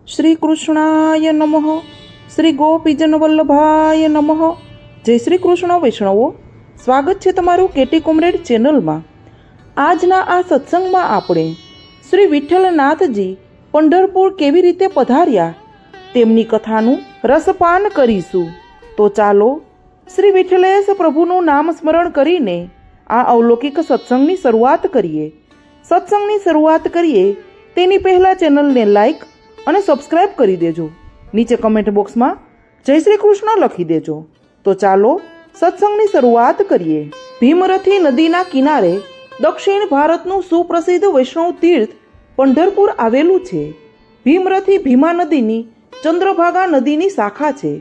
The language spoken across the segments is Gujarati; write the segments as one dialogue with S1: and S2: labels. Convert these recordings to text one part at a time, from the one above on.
S1: શ્રી કૃષ્ણાય નમઃ. શ્રી ગોપીજન વલ્લભાય નમઃ. જય શ્રી કૃષ્ણ વૈષ્ણવો, સ્વાગત છે તમારું કેટી કોમરેડ ચેનલમાં. આજના આ સત્સંગમાં આપણે શ્રી વિઠ્ઠલનાથજી પંઢરપુર કેવી રીતે પધાર્યા તેમની કથાનું રસપાન કરીશું. તો ચાલો શ્રી વિઠ્ઠલેશ પ્રભુનું નામ સ્મરણ કરીને આ અવલૌકિક સત્સંગની શરૂઆત કરીએ. સત્સંગની શરૂઆત કરીએ તેની પહેલાં ચેનલને લાઈક અને સબસ્ક્રાઈબ કરી દેજો. નીચે કમેન્ટ બોક્સમાં જય શ્રી કૃષ્ણ લખી દેજો. તો ચાલો સત્સંગની શરૂઆત કરીએ. ભીમરથી નદીના કિનારે દક્ષિણ ભારતનું સુપ્રસિદ્ધ વૈષ્ણવ તીર્થ પંઢરપુર આવેલું છે. ભીમરથી ભીમા નદીની ચંદ્રભાગા નદીની શાખા છે.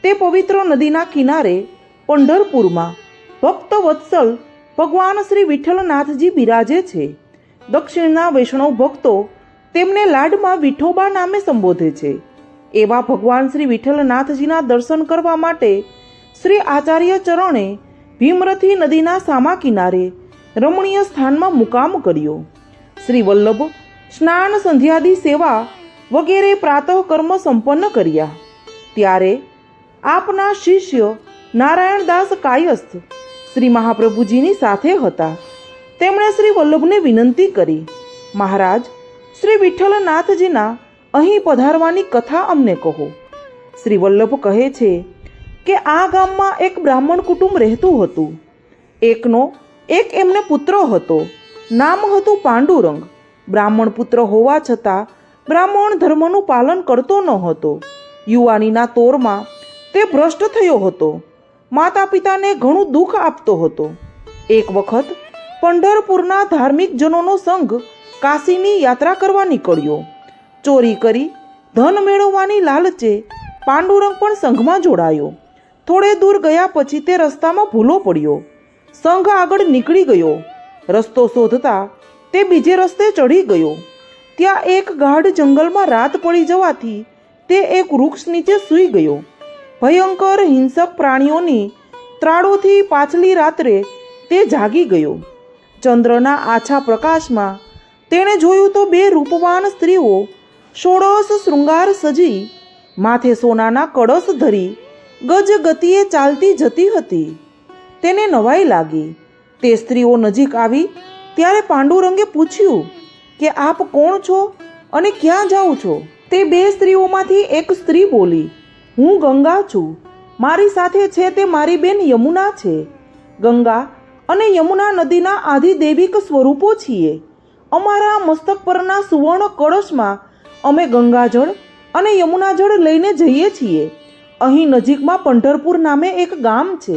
S1: તે પવિત્ર નદીના કિનારે પંઢરપુરમાં ભક્ત વત્સલ ભગવાન શ્રી વિઠ્ઠલનાથજી બિરાજે છે. દક્ષિણના વૈષ્ણવ ભક્તો તેમને લાડમાં વિઠોબા નામે સંબોધે છે. એવા ભગવાન શ્રી વિઠ્ઠલનાથજીના દર્શન કરવા માટે શ્રી આચાર્ય ચરણે ભીમરથી નદીના સામા કિનારે રમણીય સ્થાનમાં મુકામ કર્યો. શ્રી વલ્લભ સ્નાન સંધ્યાદી સેવા વગેરે પ્રાતઃ કર્મ સંપન્ન કર્યા. ત્યારે આપના શિષ્ય નારાયણદાસ કાયસ્થ શ્રી મહાપ્રભુજીની સાથે હતા. તેમણે શ્રી વલ્લભને વિનંતી કરી, મહારાજ, શ્રી વિઠ્ઠલનાથજીના અહીં પધારવાની કથા અમને કહો. શ્રી વલ્લભ કહે છે કે આ ગામમાં એક બ્રાહ્મણ કુટુંબ રહેતું હતું. એક એમને પુત્ર હતો. નામ હતું પાંડુરંગ. બ્રાહ્મણ પુત્ર હોવા છતાં બ્રાહ્મણ ધર્મનું પાલન કરતો ન હતો. યુવાનીના તોરમાં તે ભ્રષ્ટ થયો હતો. માતા પિતાને ઘણું દુઃખ આપતો હતો. એક વખત પંઢરપુરના ધાર્મિક જનોનો સંઘ કાશીની યાત્રા કરવા નીકળ્યો. ચોરી કરી ધન મેળવવાની લાલચે પાંડુરંગ પણ સંઘમાં જોડાયો. થોડે દૂર ગયા પછી તે રસ્તામાં ભૂલો પડ્યો. સંઘ આગળ નીકળી ગયો. રસ્તો શોધતા તે બીજે રસ્તે ચડી ગયો. ત્યાં એક ગાઢ જંગલમાં રાત પડી જવાથી તે એક વૃક્ષ નીચે સૂઈ ગયો. ભયંકર હિંસક પ્રાણીઓની ત્રાળોથી પાછલી રાત્રે તે જાગી ગયો. ચંદ્રના આછા પ્રકાશમાં તેણે જોયું તો બે રૂપવાન સ્ત્રીઓ ષોડશ શૃંગાર સજી માથે સોનાના કળશ ધરી ગજ ગતિએ ચાલતી જતી હતી. તેને નવાઈ લાગી. તે સ્ત્રીઓ નજીક આવી ત્યારે પાંડુરંગે પૂછ્યું કે આપ કોણ છો અને ક્યાં જાઓ છો? તે બે સ્ત્રીઓમાંથી એક સ્ત્રી બોલી, હું ગંગા છું. મારી સાથે છે તે મારી બેન યમુના છે. ગંગા અને યમુના નદીના આધિદૈવિક સ્વરૂપો છીએ. અમારા મસ્તક પરના સુવર્ણ કળશમાં અમે ગંગાજળ અને યમુનાજળ લઈને જઈએ છીએ. અહીં નજીકમાં પંઢરપુર નામે એક ગામ છે.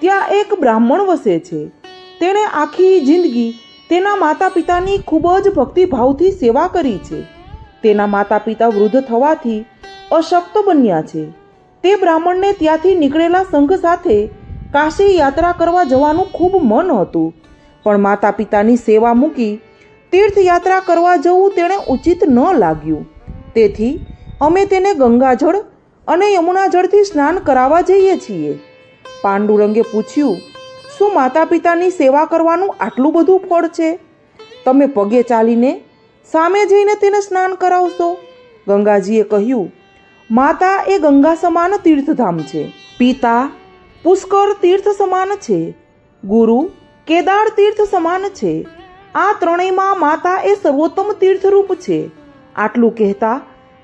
S1: ત્યાં એક બ્રાહ્મણ વસે છે. તેણે આખી જિંદગી તેના માતા પિતાની ખૂબ જ ભક્તિભાવથી સેવા કરી છે. તેના માતા પિતા વૃદ્ધ થવાથી અશક્ત બન્યા છે. તે બ્રાહ્મણને ત્યાંથી નીકળેલા સંઘ સાથે કાશી યાત્રા કરવા જવાનું ખૂબ મન હતું, પણ માતા પિતાની સેવા મૂકી તીર્થયાત્રા કરવા જવું તેણે ઉચિત ન લાગ્યું. તેથી અમે તેને ગંગાજળ અને યમુનાજળથી સ્નાન કરાવવા જઈએ છીએ. પાંડુરંગે પૂછ્યું, શું માતા પિતાની સેવા કરવાનું આટલું બધું ફળ છે? તમે પગે ચાલીને સામે જઈને તેને સ્નાન કરાવશો? ગંગાજીએ કહ્યું, માતા એ ગંગા સમાન તીર્થધામ છે. પિતા પુષ્કર તીર્થ સમાન છે. ગુરુ કેદાર તીર્થ સમાન છે. આ ત્રણેયમાં માતા એ સર્વોત્તમ તીર્થરૂપ છે. આટલું કહેતા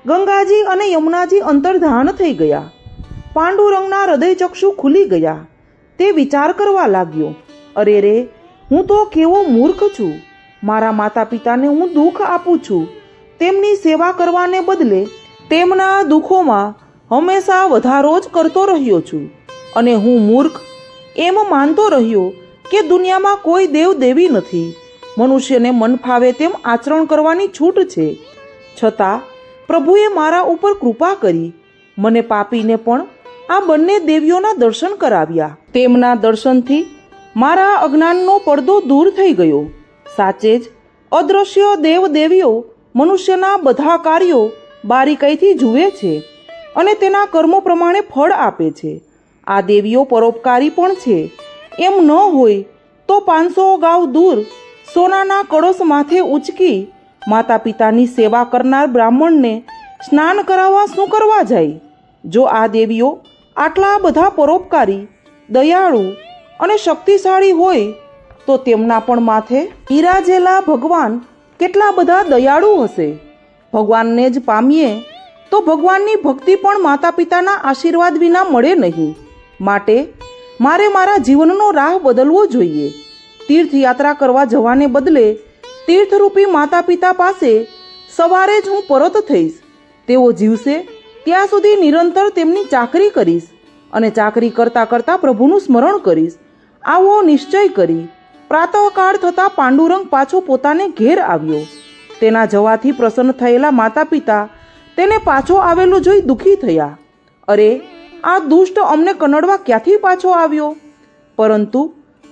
S1: ગંગાજી અને યમુનાજી અંતર્ધાન થઈ ગયા. પાંડુરંગના હૃદયચક્ષુ ખુલી ગયા. તે વિચાર કરવા લાગ્યો, અરે રે, હું તો કેવો મૂર્ખ છું. મારા માતા પિતાને હું દુઃખ આપું છું. તેમની સેવા કરવાને બદલે તેમના દુઃખોમાં હંમેશા વધારો જ કરતો રહ્યો છું. અને હું મૂર્ખ એમ માનતો રહ્યો કે દુનિયામાં કોઈ દેવ દેવી નથી. મનુષ્યને મન ફાવે તેમ આચરણ કરવાની છૂટ છે. છતાં પ્રભુએ મારા ઉપર કૃપા કરી મને પાપીને પણ આ બંને દેવીઓના દર્શન કરાવ્યા. તેમના દર્શનથી મારા અજ્ઞાનનો પડદો દૂર થઈ ગયો. સાચે જ અદૃશ્ય દેવ દેવીઓ મનુષ્યના બધા કાર્યો બારીકાઈથી જુએ છે અને તેના કર્મો પ્રમાણે ફળ આપે છે. આ દેવીઓ પરોપકારી પણ છે. એમ ન હોય તો 500 ગાંવ દૂર સોનાના કળશ માથે ઉચકી માતા પિતાની સેવા કરનાર બ્રાહ્મણને સ્નાન કરાવવા શું કરવા જાય? જો આ દેવીઓ આટલા બધા પરોપકારી, દયાળુ અને શક્તિશાળી હોય તો તેમના પણ માથે બિરાજેલા ભગવાન કેટલા બધા દયાળુ હશે. ભગવાનને જ પામીએ તો ભગવાનની ભક્તિ પણ માતા પિતાના આશીર્વાદ વિના મળે નહીં. માટે મારે મારા જીવનનો રાહ બદલવો જોઈએ. તીર્થયાત્રા કરવા જવાને બદલે તીર્થરૂપી માતા પિતા પાસે સવારે જ હું પરત થઈશ. તેઓ જીવશે ત્યાં સુધી નિરંતર તેમની ચાકરી કરીશ અને ચાકરી કરતાં કરતાં પ્રભુનું સ્મરણ કરીશ. આવો નિશ્ચય કરી પ્રાતઃકાળ થતાં પાંડુરંગ પાછો પોતાને ઘેર આવ્યો. તેના જવાથી પ્રસન્ન થયેલા માતા પિતા તેને પાછો આવેલું જોઈ દુઃખી થયા. અરે, આ દુષ્ટ અમને કનડવા ક્યાંથી પાછો આવ્યો? પરંતુ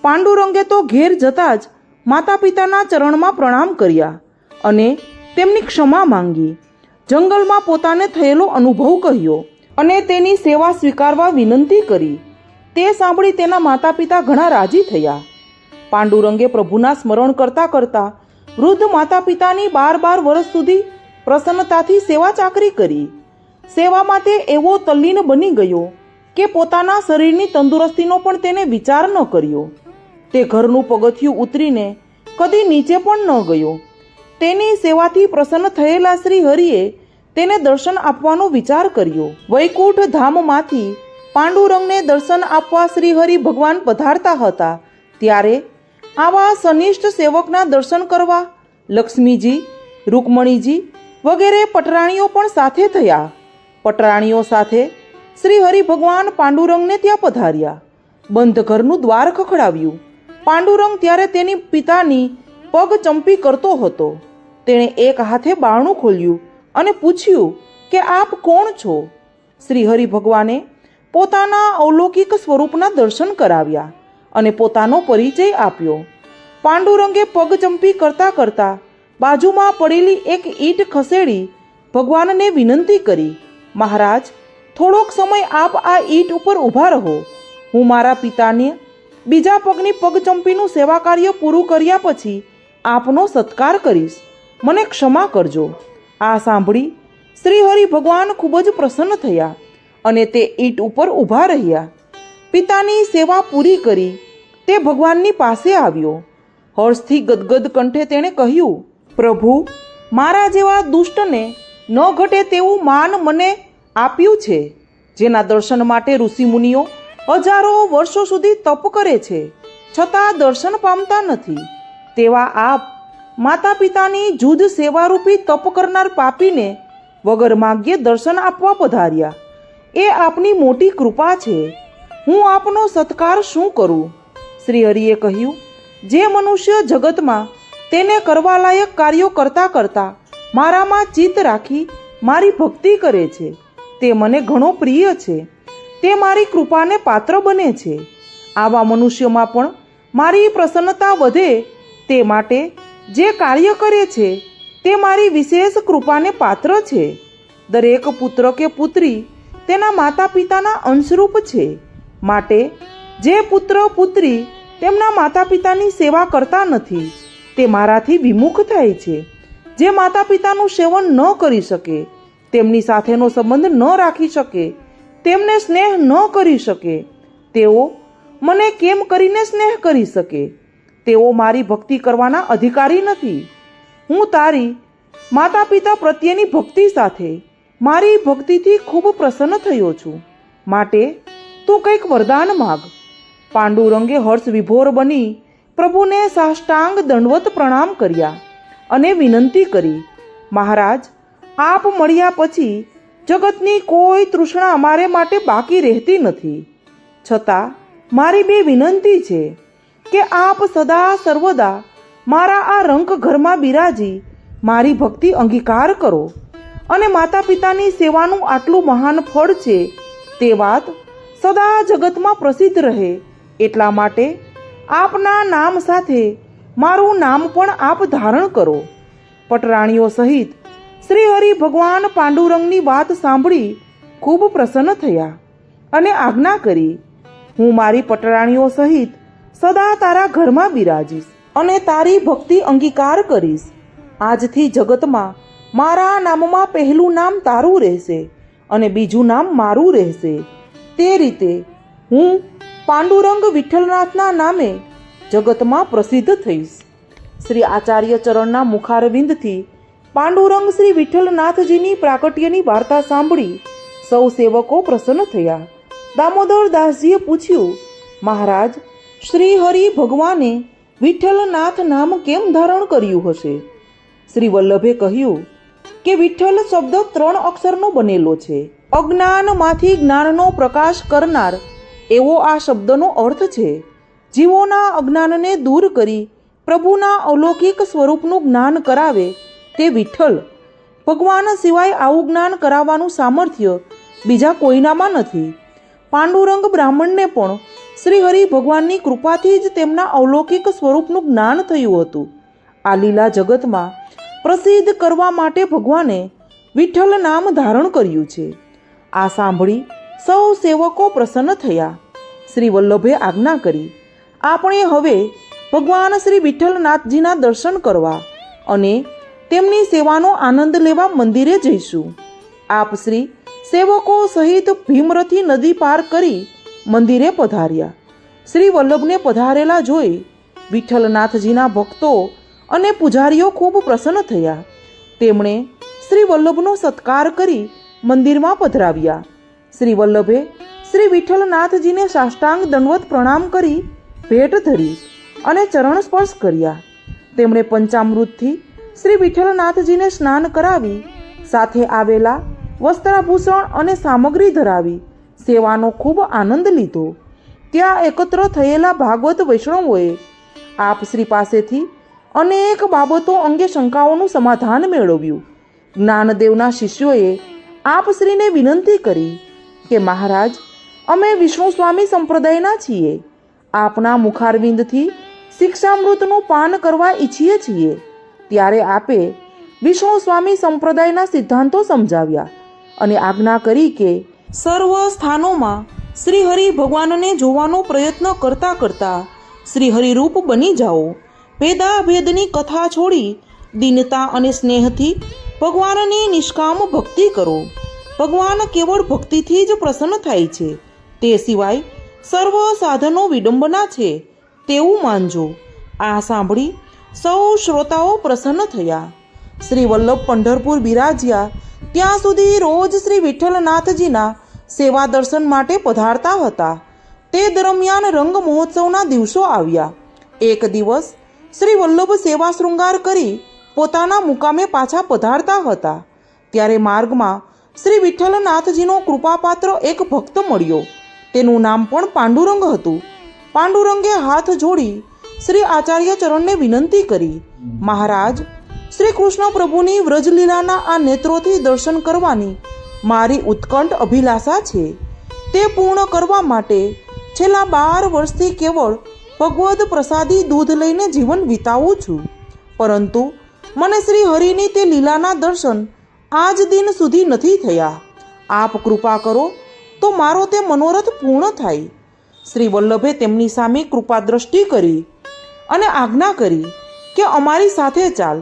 S1: પાંડુરંગે તો ઘેર જતાં જ માતા પિતાના ચરણમાં પ્રણામ કર્યા અને તેમની ક્ષમા માંગી. જંગલમાં પોતાને થયેલો અનુભવ કહ્યો અને તેની સેવા સ્વીકારવા વિનંતી કરી. તે સાંભળી તેના માતા પિતા ઘણા રાજી થયા. પાંડુરંગે પ્રભુના સ્મરણ કરતાં કરતાં વૃદ્ધ માતા પિતાની 12 વર્ષ સુધી પ્રસન્નતાથી સેવા ચાકરી કરી. સેવામાં તે એવો તલ્લીન બની ગયો કે પોતાના શરીરની તંદુરસ્તીનો પણ તેને વિચાર ન કર્યો. તે ઘરનું પગથિયું ઉતરીને કદી નીચે પણ ન ગયો. તેની સેવાથી પ્રસન્ન થયેલા શ્રી હરિએ તેને દર્શન આપવાનો વિચાર કર્યો. વૈકુંઠ ધામમાંથી પાંડુરંગને દર્શન આપવા શ્રી હરિ ભગવાન પધારતા હતા ત્યારે આવા સનિષ્ઠ સેવકના દર્શન કરવા લક્ષ્મીજી, રૂકમણીજી વગેરે પટરાણીઓ પણ સાથે થયા. પટરાણીઓ સાથે શ્રી હરિ ભગવાન પાંડુરંગને ત્યાં પધાર્યા. બંધ ઘરનું દ્વાર ખખડાવ્યું. પાંડુરંગ ત્યારે તેની પિતાની પગ ચંપી કરતો હતો. તેણે એક હાથે બારણું ખોલ્યું અને પૂછ્યું કે આપ કોણ છો? શ્રી હરિ ભગવાને પોતાના અલૌકિક સ્વરૂપના દર્શન કરાવ્યા અને પોતાનો પરિચય આપ્યો. પાંડુરંગે પગ ચંપી કરતા કરતા બાજુમાં પડેલી એક ઈંટ ખસેડી ભગવાનને વિનંતી કરી, મહારાજ, થોડોક સમય આપ આ ઈંટ ઉપર ઊભા રહો. હું મારા પિતાને બીજા પગની પગચંપીનું સેવા કાર્ય પૂરું કર્યા પછી આપનો સત્કાર કરીશ. મને ક્ષમા કરજો. આ સાંભળી શ્રી હરિ ભગવાન ખૂબ જ પ્રસન્ન થયા અને તે ઈંટ ઉપર ઊભા રહ્યા. પિતાની સેવા પૂરી કરી તે ભગવાનની પાસે આવ્યો. હર્ષથી ગદગદ કંઠે તેણે કહ્યું, પ્રભુ, મારા જેવા દુષ્ટને ન ઘટે તેવું માન મને આપ્યું છે. જેના દર્શન માટે ઋષિમુનિઓ હજારો વર્ષો સુધી તપ કરે છે છતાં દર્શન પામતા નથી, તેવા આપ માતા પિતાની જુદ સેવારૂપી તપ કરનાર પાપીને વગર માગ્યે દર્શન આપવા પધાર્યા. એ આપની મોટી કૃપા છે. હું આપનો સત્કાર શું કરું? શ્રી હરિએ કહ્યું, જે મનુષ્ય જગતમાં તેને કરવા લાયક કાર્યો કરતાં કરતાં મારામાં ચિત્ત રાખી મારી ભક્તિ કરે છે તે મને ઘણો પ્રિય છે. તે મારી કૃપાને પાત્ર બને છે. આવા મનુષ્યોમાં પણ મારી પ્રસન્નતા વધે તે માટે જે કાર્ય કરે છે તે મારી વિશેષ કૃપાને પાત્ર છે. દરેક પુત્ર કે પુત્રી તેના માતા પિતાના અંશરૂપ છે. માટે જે પુત્ર પુત્રી તેમના માતા પિતાની સેવા કરતા નથી તે મારાથી વિમુખ થાય છે. જે માતા પિતાનું સેવન ન કરી શકે, તેમની સાથેનો સંબંધ ન રાખી શકે, તેમને સ્નેહ ન કરી શકે, તેઓ મને કેમ કરીને સ્નેહ કરી શકે? તેઓ મારી ભક્તિ કરવાના અધિકારી નથી. હું તારી માતા પિતા પ્રત્યેની ભક્તિ સાથે મારી ભક્તિથી ખૂબ પ્રસન્ન થયો છું. માટે તું કંઈક વરદાન માગ. પાંડુરંગે હર્ષ વિભોર બની પ્રભુને સાષ્ટાંગ દંડવત પ્રણામ કર્યા અને વિનંતી કરી, મહારાજ, આપ મળ્યા પછી જગતની કોઈ તૃષ્ણા અમારે માટે બાકી રહેતી નથી. છતાં મારી બે વિનંતી છે કે આપ સદા સર્વદા મારા આ રંક ઘરમાં બિરાજી મારી ભક્તિ અંગીકાર કરો અને માતા પિતાની સેવાનું આટલું મહાન ફળ છે તે વાત સદા જગતમાં પ્રસિદ્ધ રહે એટલા માટે આપના નામ સાથે મારું નામ પણ આપ ધારણ કરો. પટરાણીઓ સહિત શ્રી હરિ ભગવાન પાંડુરંગની વાત સાંભળી ખૂબ પ્રસન્ન થયા અને આજ્ઞા કરી, હું મારી પટરાણીઓ સહિત સદા તારા ઘરમાં બિરાજીશ અને તારી ભક્તિ અંગીકાર કરીશ. આજથી જગતમાં મારા નામમાં પહેલું નામ તારું રહેશે અને બીજું નામ મારું રહેશે. તે રીતે હું પાંડુરંગ વિઠ્ઠલનાથના નામે જગતમાં પ્રસિદ્ધ થઈશ. શ્રી આચાર્ય ચરણના મુખારવિંદથી પાંડુરંગ શ્રી વિઠ્ઠલનાથજીની પ્રાકટ્યની વાર્તા સાંભળી સૌ સેવકો પ્રસન્ન થયા. દામોદર દાસજીએ પૂછ્યું, મહારાજ, શ્રી હરિ ભગવાને વિઠ્ઠલનાથ નામ કેમ ધારણ કર્યું હશે? શ્રી વલ્લભે કહ્યું કે વિઠ્ઠલ શબ્દ 3 અક્ષરનો બનેલો છે. અજ્ઞાનમાંથી જ્ઞાનનો પ્રકાશ કરનાર એવો આ શબ્દનો અર્થ છે. જીવોના અજ્ઞાનને દૂર કરી પ્રભુના અલૌકિક સ્વરૂપનું જ્ઞાન કરાવે તે વિઠ્ઠલ. ભગવાન સિવાય આવું જ્ઞાન કરાવવાનું સામર્થ્ય બીજા કોઈનામાં નથી. પાંડુરંગ બ્રાહ્મણને પણ શ્રી હરિ ભગવાનની કૃપાથી જ તેમના અલૌકિક સ્વરૂપનું જ્ઞાન થયું હતું. આ લીલા જગતમાં પ્રસિદ્ધ કરવા માટે ભગવાને વિઠ્ઠલ નામ ધારણ કર્યું છે. આ સાંભળી સૌ સેવકો પ્રસન્ન થયા. શ્રી વલ્લભે આજ્ઞા કરી, આપણે હવે ભગવાન શ્રી વિઠ્ઠલનાથજીના દર્શન કરવા અને તેમની સેવાનો આનંદ લેવા મંદિરે જઈશું. આપ શ્રી સેવકો સહિત ભીમરથી નદી પાર કરી મંદિરે પધાર્યા. શ્રી વલ્લભને પધારેલા જોઈ વિઠ્ઠલનાથજીના ભક્તો અને પૂજારીઓ ખૂબ પ્રસન્ન થયા. તેમણે શ્રી વલ્લભનો સત્કાર કરી મંદિરમાં પધરાવ્યા. શ્રી વલ્લભે શ્રી વિઠ્ઠલનાથજીને સાષ્ટાંગ દંડવત પ્રણામ કરી ભેટ ધરી અને ચરણ સ્પર્શ કર્યા. તેમણે પંચામૃતથી શ્રી વિઠ્ઠલનાથજીને સ્નાન કરાવી સાથે આવેલા વસ્ત્રાભૂષણ અને સામગ્રી ધરાવી સેવાનો ખૂબ આનંદ લીધો. ત્યાં એકત્ર થયેલા ભાગવત વૈષ્ણવોએ આપ શ્રી પાસેથી અનેક બાબતો અંગે શંકાઓનું સમાધાન મેળવ્યું. જ્ઞાનદેવના શિષ્યોએ આપ શ્રીને વિનંતી કરી કે મહારાજ, અમે વિષ્ણુ સ્વામી સંપ્રદાયના છીએ. આપના મુખારવિંદથી શિક્ષામૃતનું પાન કરવા ઈચ્છીએ છીએ. ત્યારે આપે વિષ્ણુ સ્વામી સંપ્રદાયના સિદ્ધાંતો સમજાવ્યા અને આજ્ઞા કરી કે સર્વ સ્થાનોમાં શ્રી હરિ ભગવાનને જોવાનો પ્રયત્ન કરતા કરતા શ્રી હરિરૂપ બની જાઓ. ભેદાભેદની કથા છોડી દીનતા અને સ્નેહથી ભગવાનની નિષ્કામ ભક્તિ કરો. ભગવાન કેવળ ભક્તિથી જ પ્રસન્ન થાય છે. તે સિવાય સર્વ સાધનો વિડંબના છે તેવું માનજો. આ સાંભળી સૌ શ્રોતાઓ પ્રસન્ન થયા. શ્રી વલ્લભ પંઢરપુર બિરાજ્યા ત્યાં સુધી રોજ શ્રી વિઠ્ઠલનાથજીના સેવા દર્શન માટે પધારતા હતા. તે દરમિયાન રંગ મહોત્સવના દિવસો આવ્યા. એક દિવસ શ્રી વલ્લભ સેવા શૃંગાર કરી પોતાના મુકામે પાછા પધારતા હતા. ત્યારે માર્ગમાં શ્રી વિઠ્ઠલનાથજીનો કૃપાપાત્ર એક ભક્ત મળ્યો. તેનું નામ પણ પાંડુરંગ હતું. પાંડુરંગે હાથ જોડી શ્રી આચાર્ય ચરણને વિનંતી કરી, મહારાજ, શ્રી કૃષ્ણ પ્રભુની વ્રજલીલાના આ નેત્રોથી દર્શન કરવાની મારી ઉત્કંઠ અભિલાષા છે. તે પૂર્ણ કરવા માટે છેલ્લા 12 વર્ષથી કેવળ ભગવદ પ્રસાદી દૂધ લઈને જીવન વિતાવું છું. પરંતુ મને શ્રી હરિની તે લીલાના દર્શન આજ દિન સુધી નથી થયા. આપ કૃપા કરો તો મારો તે મનોરથ પૂર્ણ થાય. શ્રી વલ્લભે તેમની સામે કૃપા દ્રષ્ટિ કરી અને આજ્ઞા કરી કે અમારી સાથે ચાલ.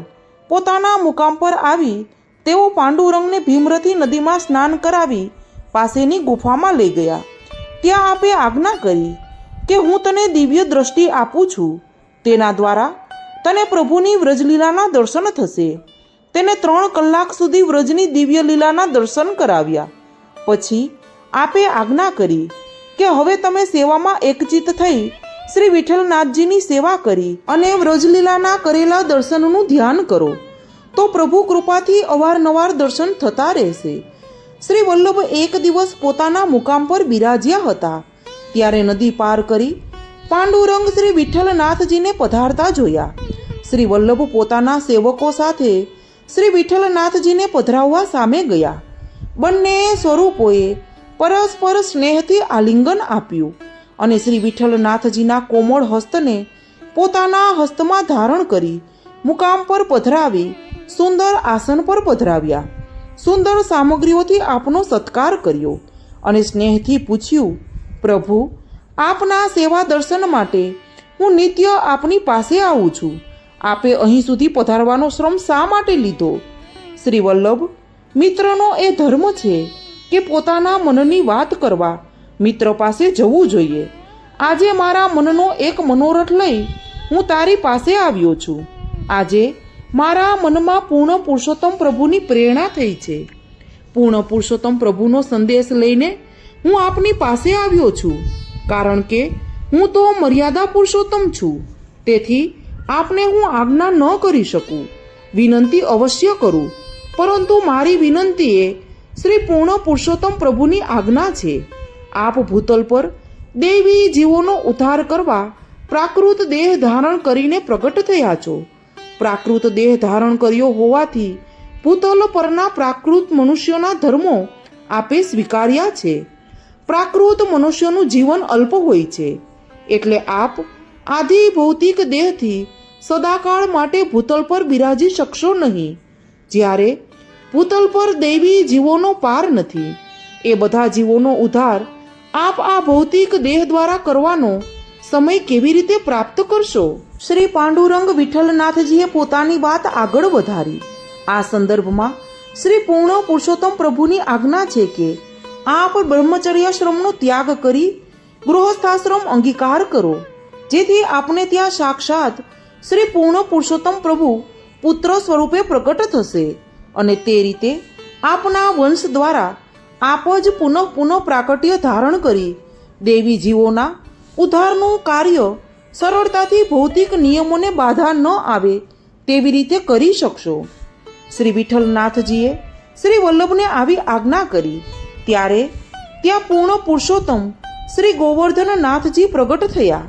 S1: પોતાના મુકામ પર આવી તેઓ પાંડુરંગને ભીમરથી નદીમાં સ્નાન કરાવી પાસેની ગુફામાં લઈ ગયા. ત્યાં આપે આજ્ઞા કરી કે હું તને દિવ્ય દ્રષ્ટિ આપું છું. તેના દ્વારા તને પ્રભુની વ્રજલીલાના દર્શન થશે. તેને 3 કલાક સુધી વ્રજની દિવ્ય લીલાના દર્શન કરાવ્યા. પછી આપે આજ્ઞા કરી કે હવે તમે સેવામાં એકચિત્ત થઈ શ્રી વિઠ્ઠલનાથજીની સેવા કરી અને વ્રજલીલાના કરેલા દર્શનનું ધ્યાન કરો તો પ્રભુ કૃપાથી અવારનવાર દર્શન થતા રહેશે. શ્રી વલ્લભ એક દિવસ પોતાના મુકામ પર બિરાજ્યા હતા. ત્યારે નદી પાર કરી પાંડુરંગ શ્રી વિઠ્ઠલનાથજીને પધારતા જોયા. શ્રી વલ્લભ પોતાના સેવકો સાથે શ્રી વિઠ્ઠલનાથજીને પધરાવવા સામે ગયા. બંને સ્વરૂપોએ પરસ્પર સ્નેહથી આલિંગન આપ્યું અને શ્રી વિઠ્ઠલનાથજીના કોમળ હસ્તને પોતાના હસ્તમાં ધારણ કરી મુકામ પર પધરાવી સુંદર આસન પર પધરાવ્યા. સુંદર સામગ્રીઓથી આપનો સત્કાર કર્યો અને સ્નેહથી પૂછ્યું, પ્રભુ, આપના સેવા દર્શન માટે હું નિત્ય આપની પાસે આવું છું. આપે અહીં સુધી પધારવાનો શ્રમ શા માટે લીધો? શ્રી વલ્લભ, મિત્રનો એ ધર્મ છે કે પોતાના મનની વાત કરવા મિત્ર પાસે જવું જોઈએ. આજે મારા મનનો એક મનોરથ લઈ હું તારી પાસે આવ્યો છું. આજે મારા મનમાં પૂર્ણ પુરુષોત્તમ પ્રભુની પ્રેરણા થઈ છે. પૂર્ણ પુરુષોત્તમ પ્રભુનો સંદેશ લઈને હું આપની પાસે આવ્યો છું, કારણ કે હું તો મર્યાદા પુરુષોત્તમ છું. તેથી આપને હું આજ્ઞા ન કરી શકું. વિનંતી અવશ્ય કરું, પરંતુ મારી વિનંતી એ શ્રી પૂર્ણ પુરુષોત્તમ પ્રભુની આજ્ઞા છે. આપ ભૂતલ પર દૈવી જીવોનો ઉદ્ધાર કરવા પ્રાકૃત દેહ ધારણ કરીને પ્રગટ થયા છો. પ્રાકૃત દેહ ધારણ કર્યો હોવાથી ભૂતલ પરના પ્રાકૃત મનુષ્યોના ધર્મો આપે સ્વીકાર્યા છે. પ્રાકૃત મનુષ્યનું જીવન અલ્પ હોય છે, એટલે આપ આદિ ભૌતિક દેહથી સદાકાળ માટે ભૂતલ પર બિરાજી શકશો નહીં. જ્યારે ભૂતલ પર દૈવી જીવોનો પાર નથી, એ બધા જીવોનો ઉદ્ધાર આપ આ ભૌતિક દેહ દ્વારા કરવાનો સમય કેવી રીતે પ્રાપ્ત કરશો? શ્રી પાંડુરંગ વિઠ્ઠલનાથજીએ પોતાની વાત આગળ વધારી. આ સંદર્ભમાં શ્રી પૂર્ણ પુરુષોત્તમ પ્રભુની આજ્ઞા છે કે આપ બ્રહ્મચર્યાશ્રમનો ત્યાગ કરી ગૃહસ્થાશ્રમ અંગીકાર કરો, જેથી આપને ત્યાં સાક્ષાત શ્રી પૂર્ણ પુરુષોત્તમ પ્રભુ પુત્ર સ્વરૂપે પ્રગટ થશે અને તે રીતે આપના વંશ દ્વારા આપ જ પુનઃ પ્રાકટ્ય ધારણ કરી દેવી જીવોના ઉદ્ધારનું કાર્ય સરળતાથી ભૌતિક નિયમોને બાધા ન આવે તેવી રીતે કરી શકશો. શ્રી વિઠ્ઠલનાથજીએ શ્રી વલ્લભને આવી આજ્ઞા કરી ત્યારે ત્યાં પૂર્ણ પુરુષોત્તમ શ્રી ગોવર્ધનનાથજી પ્રગટ થયા.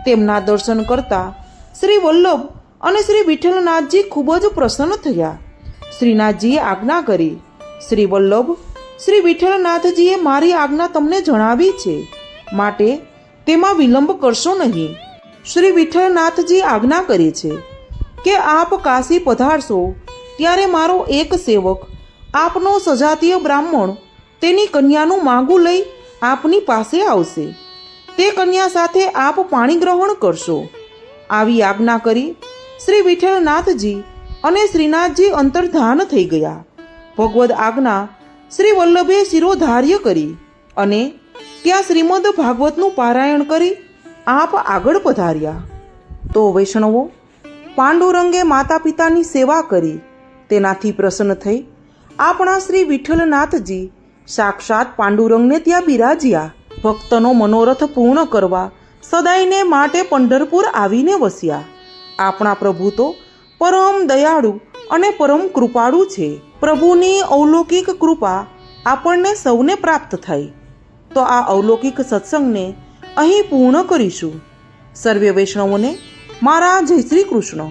S1: તેમના દર્શન કરતા શ્રી વલ્લભ અને શ્રી વિઠ્ઠલનાથજી ખૂબ જ પ્રસન્ન થયા. શ્રીનાથજીએ આજ્ઞા કરી, શ્રી વલ્લભ, શ્રી વિઠ્ઠલનાથજીએ મારી આજ્ઞા તમને જણાવી છે, માટે તેમાં વિલંબ કરશો નહીં. શ્રી વિઠ્ઠલનાથજી આજ્ઞા કરે છે કે આપ કાશી પધારશો ત્યારે મારો એક સેવક આપનો સજાતીય બ્રાહ્મણ તેની કન્યાનું માંગું લઈ આપની પાસે આવશે. તે કન્યા સાથે આપ પાણી ગ્રહણ કરશો. આવી આજ્ઞા કરી શ્રી વિઠ્ઠલનાથજી અને શ્રીનાથજી અંતર્ધાન થઈ ગયા. ભગવદ આજ્ઞા શ્રી વલ્લભે શિરોધાર્ય કરી અને ત્યાં શ્રીમદ ભાગવતનું પારાયણ કરી આપ આગળ પધાર્યા. તો વૈષ્ણવો, પાંડુરંગે માતા પિતાની સેવા કરી તેનાથી પ્રસન્ન થઈ આપણા શ્રી વિઠ્ઠલનાથજી સાક્ષાત પાંડુરંગને ત્યાં બિરાજ્યા. ભક્તનો મનોરથ પૂર્ણ કરવા સદાયને માટે પંઢરપુર આવીને વસ્યા. આપણા પ્રભુ તો પરમ દયાળુ અને પરમ કૃપાળુ છે. પ્રભુની અવલૌકિક કૃપા આપણને સૌને પ્રાપ્ત થાય. તો આ અવલૌકિક સત્સંગને અહીં પૂર્ણ કરીશું. સર્વે વૈષ્ણવોને મારા જય શ્રી કૃષ્ણ.